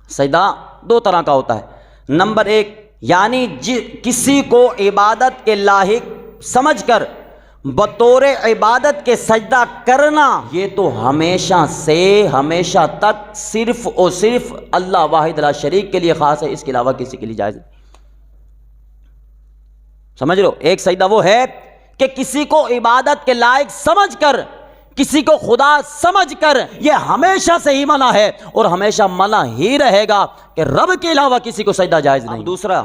سجدہ دو طرح کا ہوتا ہے۔ نمبر ایک، یعنی کسی کو عبادت کے لاحق سمجھ کر بطور عبادت کے سجدہ کرنا، یہ تو ہمیشہ سے ہمیشہ تک صرف اور صرف اللہ واحد لا شریک کے لیے خاص ہے، اس کے علاوہ کسی کے لیے جائز نہیں۔ سمجھ لو، ایک سجدہ وہ ہے کہ کسی کو عبادت کے لائق سمجھ کر، کسی کو خدا سمجھ کر، یہ ہمیشہ سے ہی منع ہے اور ہمیشہ منع ہی رہے گا کہ رب کے علاوہ کسی کو سجدہ جائز نہیں۔ دوسرا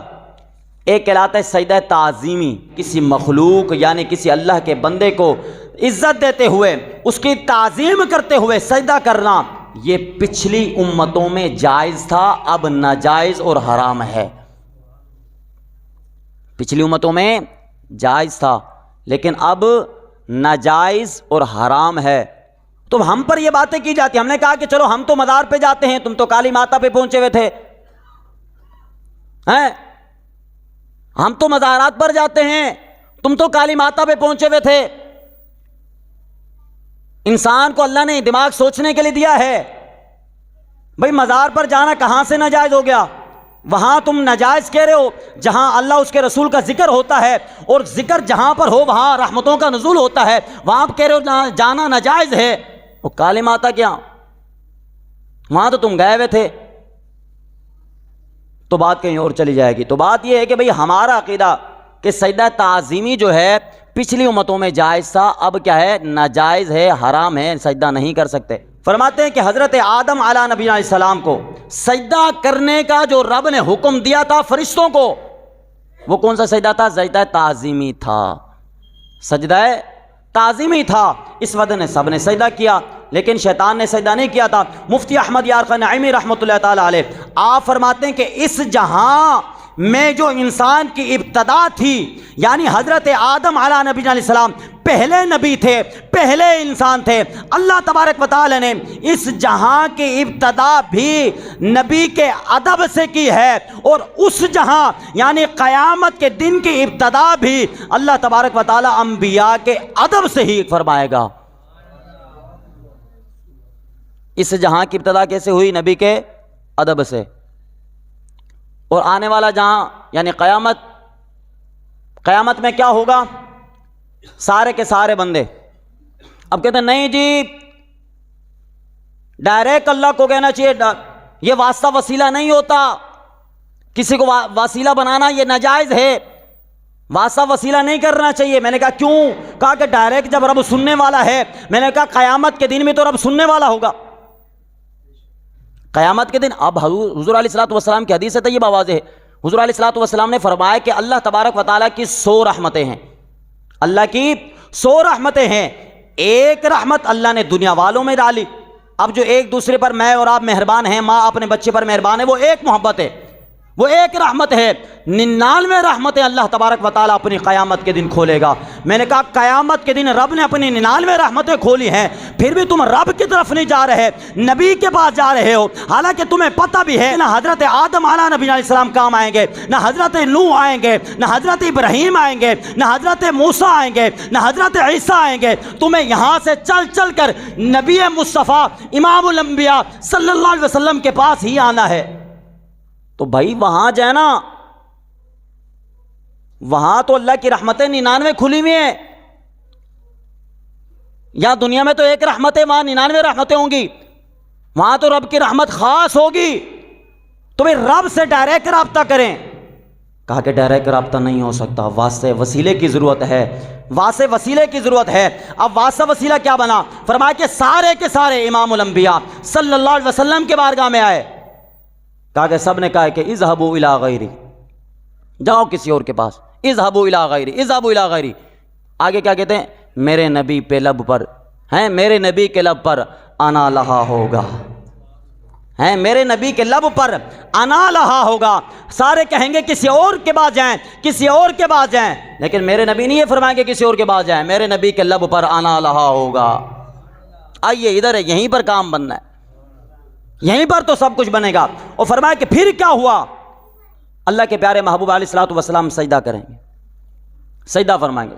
ایک کہلاتا ہے سجدہ تعظیمی، کسی مخلوق یعنی کسی اللہ کے بندے کو عزت دیتے ہوئے، اس کی تعظیم کرتے ہوئے سجدہ کرنا، یہ پچھلی امتوں میں جائز تھا، اب ناجائز اور حرام ہے۔ پچھلی امتوں میں جائز تھا لیکن اب ناجائز اور حرام ہے۔ تو ہم پر یہ باتیں کی جاتی ہیں، ہم نے کہا کہ چلو ہم تو مزار پہ جاتے ہیں، تم تو کالی ماتا پہ پہنچے ہوئے تھے، ہم تو مزارات پر جاتے ہیں، تم تو کالی ماتا پہ پہنچے ہوئے تھے۔ انسان کو اللہ نے دماغ سوچنے کے لیے دیا ہے، بھئی مزار پر جانا کہاں سے ناجائز ہو گیا؟ وہاں تم ناجائز کہہ رہے ہو جہاں اللہ اس کے رسول کا ذکر ہوتا ہے، اور ذکر جہاں پر ہو وہاں رحمتوں کا نزول ہوتا ہے، وہاں آپ کہہ رہے ہو جانا ناجائز ہے۔ وہ کالی ماتا کیا، وہاں تو تم گئے ہوئے تھے، تو بات کہیں اور چلی جائے گی۔ تو بات یہ ہے کہ بھئی ہمارا عقیدہ کہ سجدہ تعظیمی جو ہے پچھلی امتوں میں جائز تھا، اب کیا ہے، ناجائز ہے، حرام ہے، سجدہ نہیں کر سکتے۔ فرماتے ہیں کہ حضرت آدم علیہ نبی علیہ السلام کو سجدہ کرنے کا جو رب نے حکم دیا تھا فرشتوں کو، وہ کون سا سجدہ تھا؟ سجدہ تعظیمی تھا، سجدہ تعظیمی تھا۔ اس وجہ نے سب نے سجدہ کیا، لیکن شیطان نے سجدہ نہیں کیا تھا۔ مفتی احمد یار خان نعیمی رحمۃ اللہ تعالی علیہ آپ فرماتے ہیں کہ اس جہاں میں جو انسان کی ابتدا تھی، یعنی حضرت آدم علیہ نبی علیہ السلام پہلے نبی تھے، پہلے انسان تھے، اللہ تبارک و تعالی نے اس جہاں کی ابتدا بھی نبی کے ادب سے کی ہے، اور اس جہاں یعنی قیامت کے دن کی ابتدا بھی اللہ تبارک و تعالی انبیاء کے ادب سے ہی فرمائے گا۔ اس جہاں کی ابتدا کیسے ہوئی؟ نبی کے ادب سے، اور آنے والا جہاں یعنی قیامت میں کیا ہوگا؟ سارے کے سارے بندے اب کہتے ہیں نہیں جی ڈائریکٹ اللہ کو کہنا چاہیے، یہ واسطہ وسیلہ نہیں ہوتا، کسی کو وسیلہ بنانا یہ ناجائز ہے، واسطہ وسیلہ نہیں کرنا چاہیے۔ میں نے کہا کیوں؟ کہا کہ ڈائریکٹ جب رب سننے والا ہے، میں نے کہا قیامت کے دن میں تو رب سننے والا ہوگا، قیامت کے دن۔ اب حضور علیہ الصلوۃ والسلام کی حدیث طیبہ واضح ہے، حضور علیہ الصلوۃ والسلام نے فرمایا کہ اللہ تبارک و تعالیٰ کی 100 رحمتیں ہیں، اللہ کی 100 رحمتیں ہیں، ایک رحمت اللہ نے دنیا والوں میں ڈالی۔ اب جو ایک دوسرے پر میں اور آپ مہربان ہیں، ماں اپنے بچے پر مہربان ہے، وہ ایک محبت ہے، وہ ایک رحمت ہے۔ 99 رحمتیں اللہ تبارک و تعالیٰ اپنی قیامت کے دن کھولے گا۔ میں نے کہا قیامت کے دن رب نے اپنی 99 رحمتیں کھولی ہیں، پھر بھی تم رب کی طرف نہیں جا رہے، نبی کے پاس جا رہے ہو، حالانکہ تمہیں پتہ بھی ہے نہ حضرت آدم علیہ نبی علیہ السلام کام آئیں گے، نہ حضرت نوح آئیں گے، نہ حضرت ابراہیم آئیں گے، نہ حضرت موسیٰ آئیں گے، نہ حضرت عیسیٰ آئیں گے۔ تمہیں یہاں سے چل چل کر نبی مصطفیٰ امام الانبیاء صلی اللہ علیہ وسلم کے پاس ہی آنا ہے۔ تو بھائی وہاں جائے نا، وہاں تو اللہ کی رحمتیں 99 کھلی ہوئی ہیں، یا دنیا میں تو ایک رحمت ہے، وہاں 99 رحمتیں ہوں گی، وہاں تو رب کی رحمت خاص ہوگی۔ تو بھائی رب سے ڈائریکٹ رابطہ کریں۔ کہا کہ ڈائریکٹ رابطہ نہیں ہو سکتا، واسطے وسیلے کی ضرورت ہے، واسطے وسیلے کی ضرورت ہے۔ اب واسطہ وسیلہ کیا بنا؟ فرمایا کہ سارے کے سارے امام الانبیاء صلی اللہ علیہ وسلم کے بارگاہ میں آئے۔ کہا کہ سب نے کہا کہ اذهبوا الی غیری، جاؤ کسی اور کے پاس، اذهبوا الی غیری، اذهبوا الی غیری۔ آگے کیا کہتے ہیں؟ میرے نبی پہ لب پر ہیں، میرے نبی کے لب پر انا لہا ہوگا، ہیں میرے نبی کے لب پر انا لہا ہوگا۔ سارے کہیں گے کسی اور کے پاس جائیں، کسی اور کے پاس جائیں، لیکن میرے نبی نہیں یہ فرمائیں کہ کسی اور کے پاس جائیں، میرے نبی کے لب پر انا لہا ہوگا۔ آئیے ادھر ہے، یہیں پر کام بننا ہے، یہیں پر تو سب کچھ بنے گا۔ اور فرمایا کہ پھر کیا ہوا؟ اللہ کے پیارے محبوب علیہ الصلوۃ والسلام سجدہ کریں گے، سجدہ فرمائیں گے۔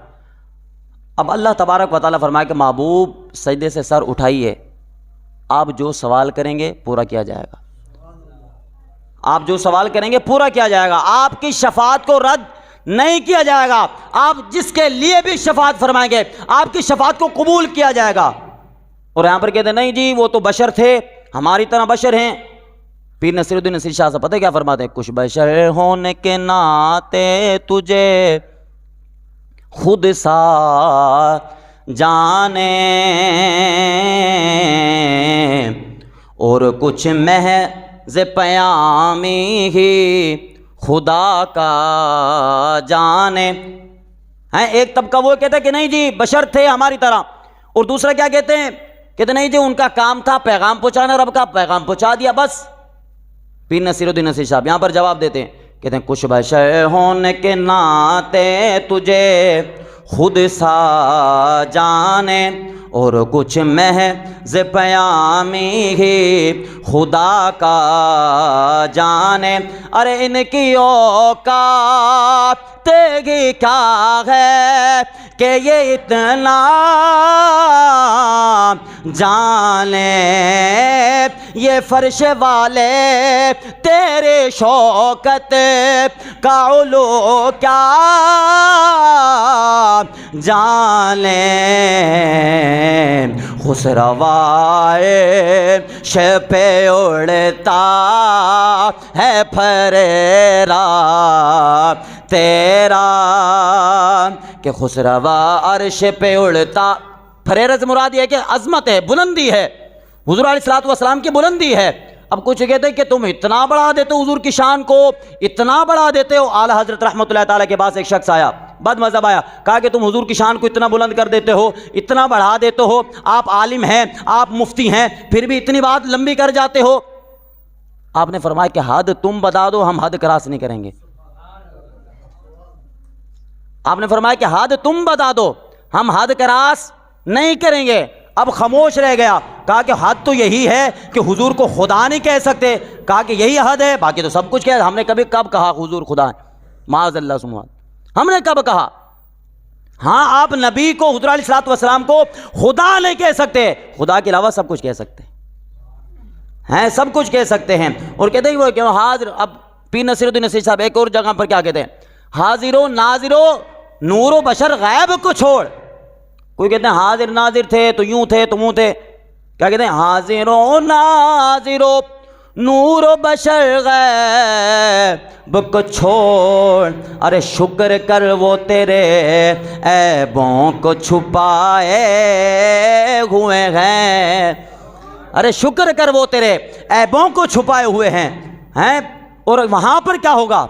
اب اللہ تبارک و تعالیٰ فرمایا کہ محبوب سجدے سے سر اٹھائیے، آپ جو سوال کریں گے پورا کیا جائے گا۔ آپ جو سوال کریں گے پورا کیا جائے گا، آپ کی شفاعت کو رد نہیں کیا جائے گا، آپ جس کے لیے بھی شفاعت فرمائیں گے آپ کی شفاعت کو قبول کیا جائے گا۔ اور یہاں پر کہتے ہیں نہیں جی وہ تو بشر تھے، ہماری طرح بشر ہیں۔ پیر نصیر الدین نصیر شاہ صاحب پتہ کیا فرماتے ہیں؟ کچھ بشر ہونے کے ناطے تجھے خود سا جانے، اور کچھ محض پیامی ہی خدا کا جانے ہیں۔ ایک طبقہ وہ کہتا ہے کہ نہیں جی بشر تھے ہماری طرح، اور دوسرا کیا کہتے ہیں؟ کہتے نہیں جی ان کا کام تھا پیغام پہنچانا، رب کا پیغام پہنچا دیا بس۔ پیر نصیر الدین نصیر صاحب یہاں پر جواب دیتے ہیں، کہتے ہیں کچھ بشر ہونے کے ناطے تجھے خود سا جانے، اور کچھ محض پیامی ہی خدا کا جانے۔ ارے ان کی اوقات ہی کیا ہے کہ یہ اتنا جانے، یہ فرش والے تیرے شوکت کا علو کیا جانے، خسروائے شہ پہ اڑتا ہے پھریرا تیرا، کہ خسروا عرش پہ اڑتا، پھریرا سے مراد یہ ہے کہ عظمت ہے، بلندی ہے، حضور علیہ الصلوۃ والسلام کی بلندی ہے۔ اب کچھ کہتے ہیں کہ تم اتنا بڑھا دیتے ہو حضور کی شان کو، اتنا بڑھا دیتے ہو۔ اعلیٰ حضرت رحمۃ اللہ تعالیٰ کے پاس ایک شخص آیا، بد مذہب آیا، کہا کہ تم حضور کی شان کو اتنا بلند کر دیتے ہو، اتنا بڑھا دیتے ہو، آپ عالم ہیں، آپ مفتی ہیں، پھر بھی اتنی بات لمبی کر جاتے ہو۔ آپ نے فرمایا کہ حد تم بتا دو، ہم حد کراس نہیں کریں گے۔ آپ نے فرمایا کہ حد تم بتا دو، ہم حد کراس نہیں کریں گے۔ اب خاموش رہ گیا، کہا کہ حد تو یہی ہے کہ حضور کو خدا نہیں کہہ سکتے، کہا کہ یہی حد ہے، باقی تو سب کچھ کہہ۔ ہم نے کبھی کب کہا حضور خدا ہے؟ معاذ اللہ سبحان، ہم نے کب کہا؟ ہاں آپ نبی کو، حضور علیہ الصلوۃ والسلام کو خدا نہیں کہہ سکتے، خدا کے علاوہ سب کچھ کہہ سکتے ہیں، سب کچھ کہہ سکتے ہیں۔ اور کہتے ہیں وہ کہ حاضر، اب پیر نصیر الدین نصیر صاحب ایک اور جگہ پر کیا کہتے ہیں؟ حاضر و ناظر و نور و بشر غیب کو چھوڑ، کوئی کہتے ہیں حاضر ناظر تھے تو یوں تھے تو منہ تھے، کیا کہتے ہیں؟ حاضر و ناظر و نور و بشر غیب کو چھوڑ، ارے شکر کر وہ تیرے عیبوں کو چھپائے ہوئے ہیں، ارے شکر کر وہ تیرے عیبوں کو چھپائے ہوئے ہیں۔ اور وہاں پر کیا ہوگا؟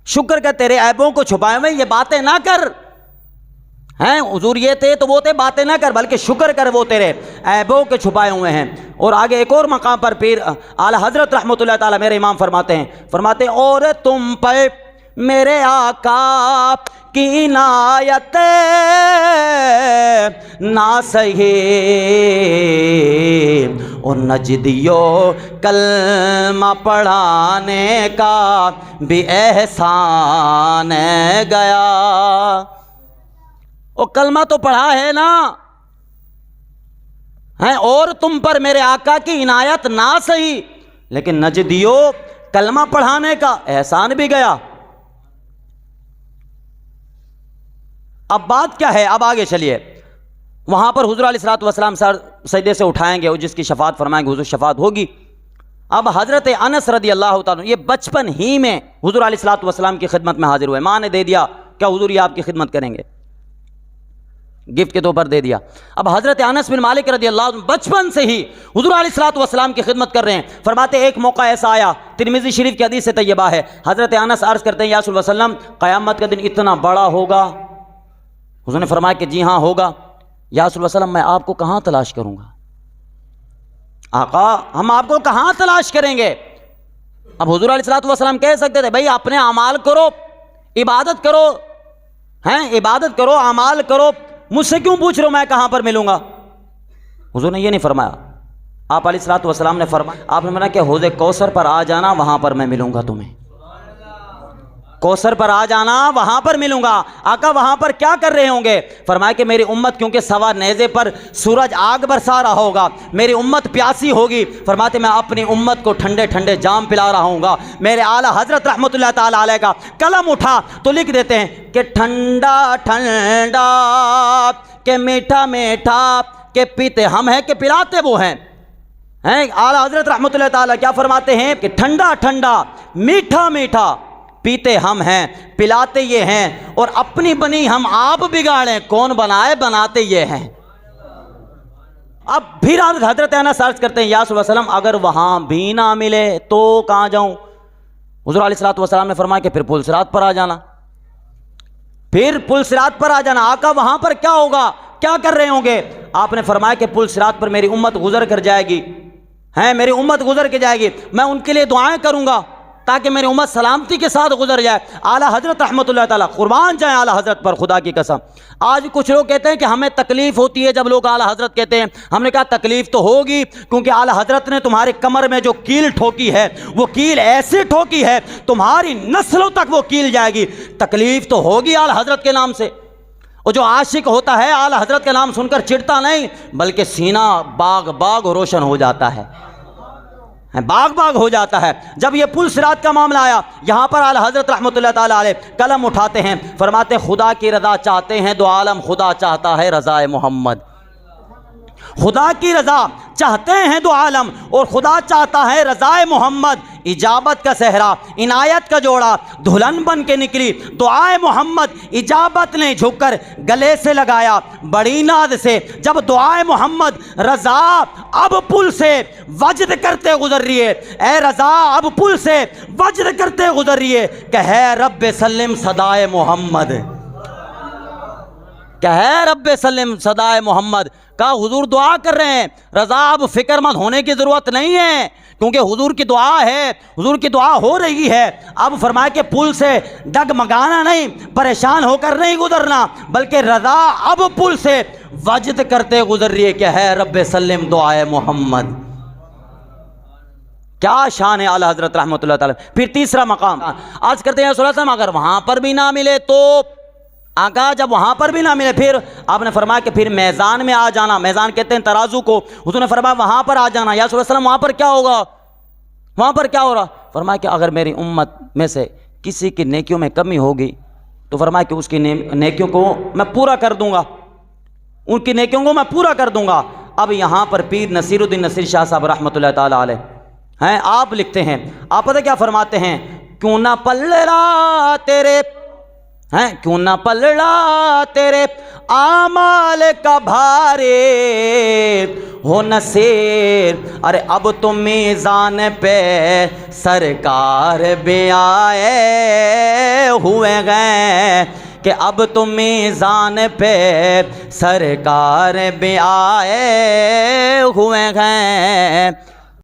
شکر کر تیرے عیبوں کو چھپائے ہوئے، یہ باتیں نہ کر، حضور یہ تھے تو وہ تھے، باتیں نہ کر، بلکہ شکر کر وہ تیرے عیبوں کے چھپائے ہوئے ہیں۔ اور آگے ایک اور مقام پر پیر اعلیٰ حضرت رحمۃ اللہ تعالیٰ میرے امام فرماتے ہیں اور تم پر میرے آقا کی عنایت نہ سہی، اور نجدیو کلمہ پڑھانے کا بھی احسان گیا۔ اور کلمہ تو پڑھا ہے نا، اور تم پر میرے آقا کی عنایت نہ سہی، لیکن نجدیو کلمہ پڑھانے کا احسان بھی گیا۔ اب بات کیا ہے؟ اب آگے چلیے، وہاں پر حضور علیہ الصلوۃ والسلام سر سجدے سے اٹھائیں گے اور جس کی شفاعت فرمائیں گے حضور شفاعت ہوگی۔ اب حضرت انس رضی اللہ تعالیٰ یہ بچپن ہی میں حضور علیہ الصلوۃ والسلام کی خدمت میں حاضر ہوئے، ماں نے دے دیا کیا حضور یہ آپ کی خدمت کریں گے، گفٹ کے طور پر دے دیا۔ اب حضرت انس بن مالک رضی اللہ عنہ بچپن سے ہی حضور علیہ الصلوۃ والسلام کی خدمت کر رہے ہیں۔ فرماتے ایک موقع ایسا آیا، ترمذی شریف کی حدیث سے طیبہ ہے، حضرت انس عرض کرتے ہیں یا رسول اللہ صلی اللہ علیہ وسلم قیامت کا دن اتنا بڑا ہوگا؟ حضور نے فرمایا کہ جی ہاں ہوگا۔ یا رسول اللہ صلی اللہ علیہ وسلم میں آپ کو کہاں تلاش کروں گا؟ آقا ہم آپ کو کہاں تلاش کریں گے؟ اب حضور علیہ الصلوۃ والسلام کہہ سکتے تھے بھائی اپنے اعمال کرو، عبادت کرو، عبادت کرو، اعمال کرو، مجھ سے کیوں پوچھ رہے ہو میں کہاں پر ملوں گا؟ حضور نے یہ نہیں فرمایا، آپ علیہ الصلوۃ والسلام نے فرمایا، آپ نے فرمایا کہ حوض کوثر پر آ جانا، وہاں پر میں ملوں گا تمہیں۔ کوثر پر آ جانا، وہاں پر ملوں گا۔ آقا وہاں پر کیا کر رہے ہوں گے؟ فرمایا کہ میری امت کیونکہ سوا نیزے پر سورج آگ برسا رہا ہوگا، میری امت پیاسی ہوگی، فرماتے میں اپنی امت کو ٹھنڈے ٹھنڈے جام پلا رہا ہوں گا۔ میرے اعلیٰ حضرت رحمۃ اللہ تعالیٰ علیہ کا قلم اٹھا تو لکھ دیتے ہیں کہ ٹھنڈا ٹھنڈا کہ میٹھا میٹھا کہ پیتے ہم ہیں کہ پلاتے وہ ہیں۔ اعلیٰ حضرت رحمۃ اللہ تعالیٰ کیا فرماتے ہیں کہ ٹھنڈا ٹھنڈا میٹھا میٹھا پیتے ہم ہیں پلاتے یہ ہیں، اور اپنی بنی ہم آپ بگاڑیں، کون بنائے بناتے یہ ہیں۔ اب پھر حضرت انس عرض کرتے ہیں یا رسول اللہ وسلم اگر وہاں بھی نہ ملے تو کہاں جاؤں؟ حضور علیہ الصلوۃ والسلام نے فرمایا کہ پھر پل صراط پر آ جانا، پھر پل صراط پر آ جانا۔ آقا وہاں پر کیا ہوگا، کیا کر رہے ہوں گے؟ آپ نے فرمایا کہ پل صراط پر میری امت گزر کر جائے گی، میری امت گزر کے جائے گی، میں ان کے لیے دعائیں کروں گا تاکہ میری امت سلامتی کے ساتھ گزر جائے۔ اعلیٰ حضرت رحمۃ اللہ تعالیٰ قربان جائیں اعلیٰ حضرت پر، خدا کی قسم۔ آج کچھ لوگ کہتے ہیں کہ ہمیں تکلیف ہوتی ہے جب لوگ اعلیٰ حضرت کہتے ہیں، ہم نے کہا تکلیف تو ہوگی کیونکہ اعلیٰ حضرت نے تمہارے کمر میں جو کیل ٹھوکی ہے وہ کیل ایسے ٹھوکی ہے تمہاری نسلوں تک وہ کیل جائے گی، تکلیف تو ہوگی اعلیٰ حضرت کے نام سے۔ اور جو عاشق ہوتا ہے اعلیٰ حضرت کا نام سن کر چڑھتا نہیں بلکہ سینہ باغ باغ روشن ہو جاتا ہے، باغ باغ ہو جاتا ہے۔ جب یہ پل صراط کا معاملہ آیا، یہاں پر اعلیٰ حضرت رحمۃ اللہ تعالیٰ علیہ قلم اٹھاتے ہیں، فرماتے ہیں خدا کی رضا چاہتے ہیں دو عالم، خدا چاہتا ہے رضائے محمد۔ خدا کی رضا چاہتے ہیں دو عالم اور خدا چاہتا ہے رضائے محمد۔ اجابت کا صحرا عنایت کا جوڑا دلہن بن کے نکلی دعائے محمد، اجابت نے جھک کر گلے سے لگایا بڑی ناز سے، جب دعائے محمد رضا اب پل سے وجد کرتے گزر رہی ہے، اے رضا اب پل سے وجد کرتے گزر رہی ہے، کہ ہے رب سلم صدائے محمد، کہ ہے رب سلم صدائے محمد۔ کہا حضور دعا کر رہے ہیں، رضا اب فکر مند ہونے کی ضرورت نہیں ہے کیونکہ حضور کی دعا ہے، حضور کی دعا ہو رہی ہے۔ اب فرمایا کہ پل سے ڈگمگانا نہیں، پریشان ہو کر نہیں گزرنا، بلکہ رضا اب پل سے وجد کرتے گزر رہی ہے کہ ہے رب سلم دعائے محمد۔ کیا شان ہے اعلیٰ حضرت رحمۃ اللہ تعالیٰ۔ پھر تیسرا مقام آج کرتے ہیں صلی اللہ علیہ وسلم اگر وہاں پر بھی نہ ملے تو، آقا جب وہاں پر بھی نہ ملے پھر آپ نے فرمایا کہ پھر میزان میں آ جانا، میزان کہتے ہیں ترازو کو، حضور نے فرمایا وہاں پر آ جانا۔ یا رسول اللہ وسلم وہاں پر کیا ہوگا، وہاں پر کیا ہو رہا؟ فرمایا کہ اگر میری امت میں سے کسی کی نیکیوں میں کمی ہوگی تو فرمایا کہ اس کی نیکیوں کو میں پورا کر دوں گا، ان کی نیکیوں کو میں پورا کر دوں گا۔ اب یہاں پر پیر نصیر الدین نصیر شاہ صاحب رحمۃ اللہ تعالیٰ علیہ ہیں، آپ لکھتے ہیں، آپ پتہ کیا فرماتے ہیں؟ کیوں نہ پلڑا تیرے کیوں نہ پلڑا تیرے اعمال کا بھارے ہو نصیر، ارے اب تو میزان پہ سرکار بے آئے ہوئے گئے، کہ اب تو میزان پہ سرکار بے آئے ہوئے گئے۔